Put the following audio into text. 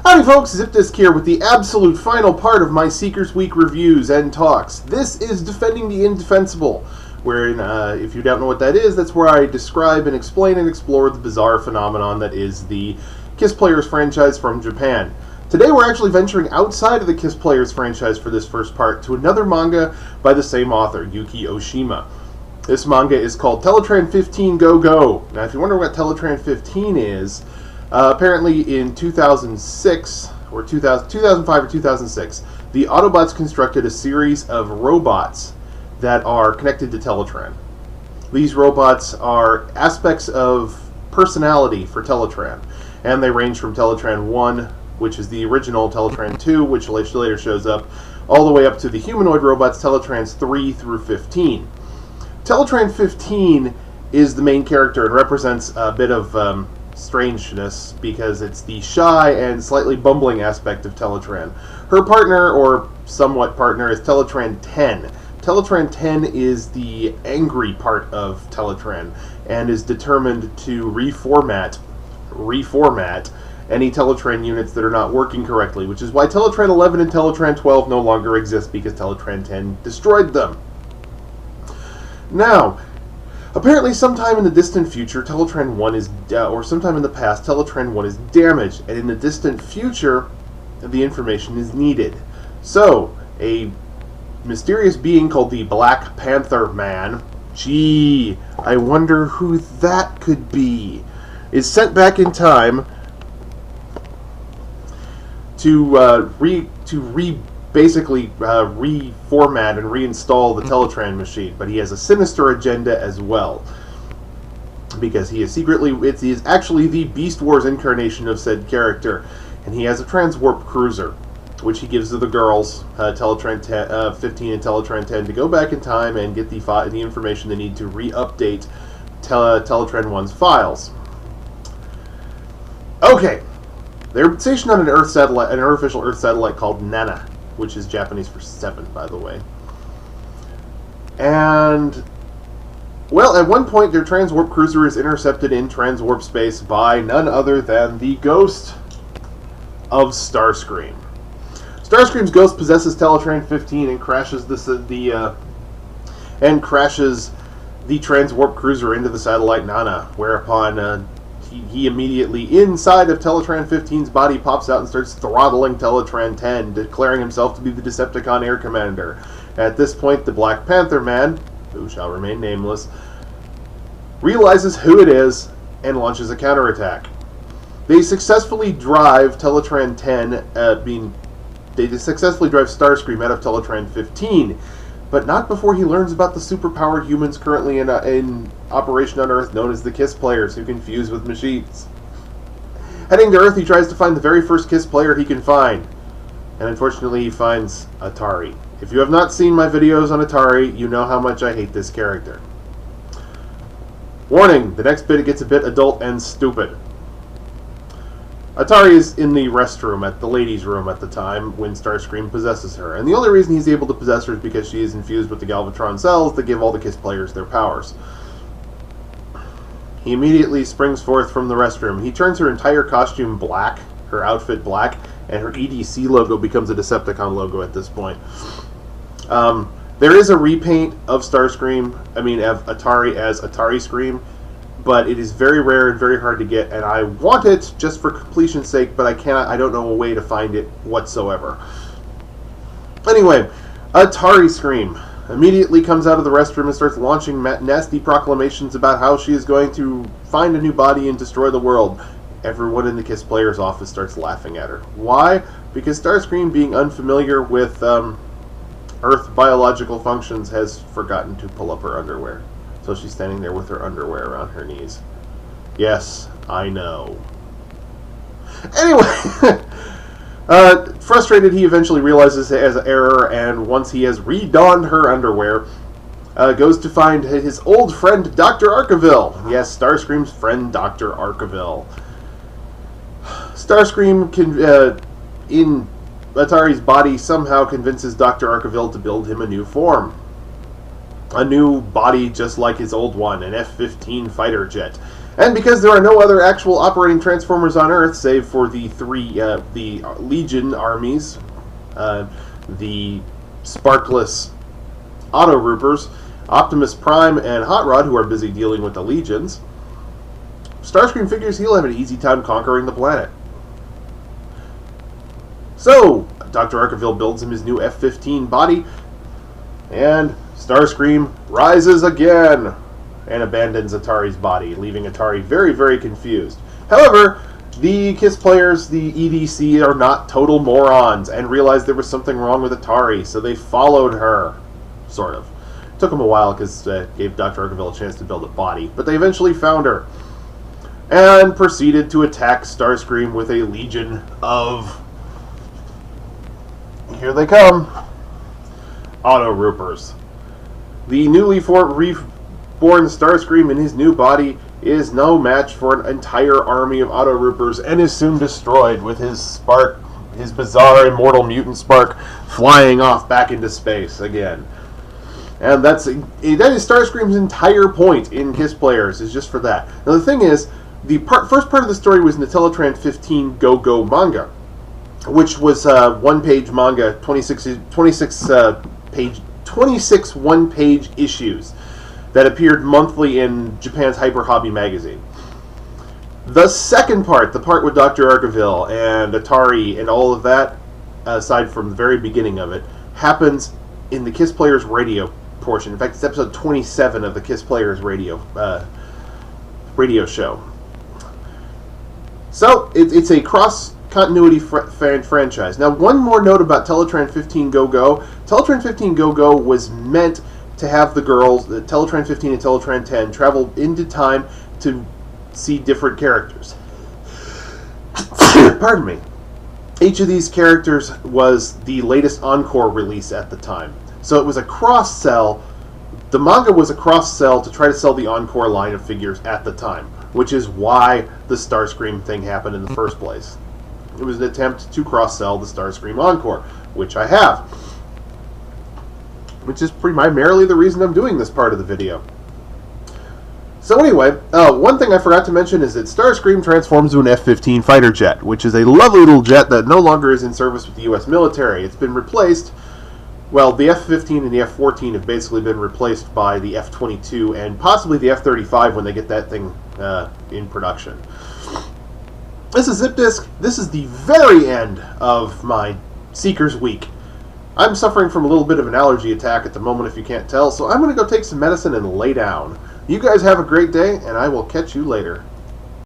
Howdy folks, ZipDisc here with the absolute final part of my Seekers Week reviews and talks. This is Defending the Indefensible, wherein, if you don't know what that is, that's where I describe and explain and explore the bizarre phenomenon that is the Kiss Players franchise from Japan. Today we're actually venturing outside of the Kiss Players franchise for this first part to another manga by the same author, Yuki Oshima. This manga is called Teletran 15 Go Go. Now if you wonder what Teletran 15 is, apparently in 2006, or 2005 or 2006, the Autobots constructed a series of robots that are connected to Teletran. These robots are aspects of personality for Teletran, and they range from Teletran 1, which is the original, Teletran 2, which later shows up, all the way up to the humanoid robots, Teletrans 3 through 15. Teletran 15 is the main character and represents a bit of strangeness because it's the shy and slightly bumbling aspect of Teletran. Her partner, or somewhat partner, is Teletran 10. Teletran 10 is the angry part of Teletran and is determined to reformat any Teletran units that are not working correctly, which is why Teletran 11 and Teletran 12 no longer exist because Teletran 10 destroyed them. Now, apparently sometime in the distant future, Teletran 1 is, or sometime in the past, Teletran 1 is damaged, and in the distant future, the information is needed. So, a mysterious being called the Black Panther Man, gee, I wonder who that could be, is sent back in time to basically reformat and reinstall the Teletran machine, but he has a sinister agenda as well, because he is he is actually the Beast Wars incarnation of said character, and he has a transwarp cruiser, which he gives to the girls, Teletran 15 and Teletran 10, to go back in time and get the information they need to re-update Teletran 1's files. Okay, they're stationed on an artificial Earth satellite called Nana, which is Japanese for 7, by the way. And, well, at one point their transwarp cruiser is intercepted in transwarp space by none other than the ghost of Starscream. Starscream's ghost possesses Teletran 15 and crashes the transwarp cruiser into the satellite Nana, whereupon he immediately, inside of Teletran 15's body, pops out and starts throttling Teletran 10, declaring himself to be the Decepticon Air Commander. At this point, the Black Panther Man, who shall remain nameless, realizes who it is and launches a counterattack. They successfully drive Teletran 10, they successfully drive Starscream out of Teletran 15, but not before he learns about the superpowered humans currently in operation on Earth, known as the Kiss Players, who can fuse with machines. Heading to Earth, he tries to find the very first Kiss player he can find, and unfortunately he finds Atari. If you have not seen my videos on Atari, you know how much I hate this character. Warning, the next bit gets a bit adult and stupid. Atari is in the restroom at the ladies' room at the time when Starscream possesses her, and the only reason he's able to possess her is because she is infused with the Galvatron cells that give all the Kiss players their powers. He immediately springs forth from the restroom. He turns her entire costume black, her outfit black, and her EDC logo becomes a Decepticon logo at this point. There is a repaint of Starscream, of Atari as Atari Scream, but it is very rare and very hard to get, and I want it just for completion's sake, but I don't know a way to find it whatsoever. Anyway, Atari Scream immediately comes out of the restroom and starts launching nasty proclamations about how she is going to find a new body and destroy the world. Everyone in the Kiss Players office starts laughing at her. Why? Because Starscream, being unfamiliar with Earth biological functions, has forgotten to pull up her underwear. So she's standing there with her underwear around her knees. Yes, I know. Anyway, frustrated, he eventually realizes his error, and once he has redonned her underwear, goes to find his old friend, Dr. Arkeville. Yes, Starscream's friend, Dr. Arkeville. Starscream, in Atari's body, somehow convinces Dr. Arkeville to build him a new form. A new body just like his old one, an F-15 fighter jet. And because there are no other actual operating Transformers on Earth, save for the the Legion armies, the Sparkless Autoroopers, Optimus Prime, and Hot Rod, who are busy dealing with the Legions, Starscream figures he'll have an easy time conquering the planet. So, Dr. Arkeville builds him his new F-15 body, and Starscream rises again and abandons Atari's body, leaving Atari very, very confused. However, the KISS players, the EDC, are not total morons and realized there was something wrong with Atari, so they followed her. Sort of. It took them a while because it gave Dr. Arkeville a chance to build a body, but they eventually found her and proceeded to attack Starscream with a legion of... Here they come. Autoroopers. The newly reborn Starscream in his new body is no match for an entire army of Autoroopers and is soon destroyed with his spark, his bizarre immortal mutant spark, flying off back into space again. And that is Starscream's entire point in KISS Players, is just for that. Now the thing is, the first part of the story was Teletran 15 Go-Go manga, which was one-page manga, 26 one-page issues that appeared monthly in Japan's Hyper Hobby magazine. The second part, the part with Dr. Arkeville and Atari and all of that, aside from the very beginning of it, happens in the KISS Players radio portion. In fact, it's episode 27 of the KISS Players radio show. So, it's a cross-continuity franchise. Now, one more note about Teletran 15 Go-Go. Teletran 15 Go-Go was meant to have the girls, the Teletran 15 and Teletran 10, travel into time to see different characters. Pardon me. Each of these characters was the latest Encore release at the time. So it was a cross-sell. The manga was a cross-sell to try to sell the Encore line of figures at the time, which is why the Starscream thing happened in the first place. It was an attempt to cross-sell the Starscream Encore, which I have. Which is primarily the reason I'm doing this part of the video. So anyway, one thing I forgot to mention is that Starscream transforms to an F-15 fighter jet, which is a lovely little jet that no longer is in service with the U.S. military. It's been replaced... Well, the F-15 and the F-14 have basically been replaced by the F-22 and possibly the F-35 when they get that thing in production. This is Zip Disc. This is the very end of my Seekers Week. I'm suffering from a little bit of an allergy attack at the moment, if you can't tell, so I'm going to go take some medicine and lay down. You guys have a great day, and I will catch you later.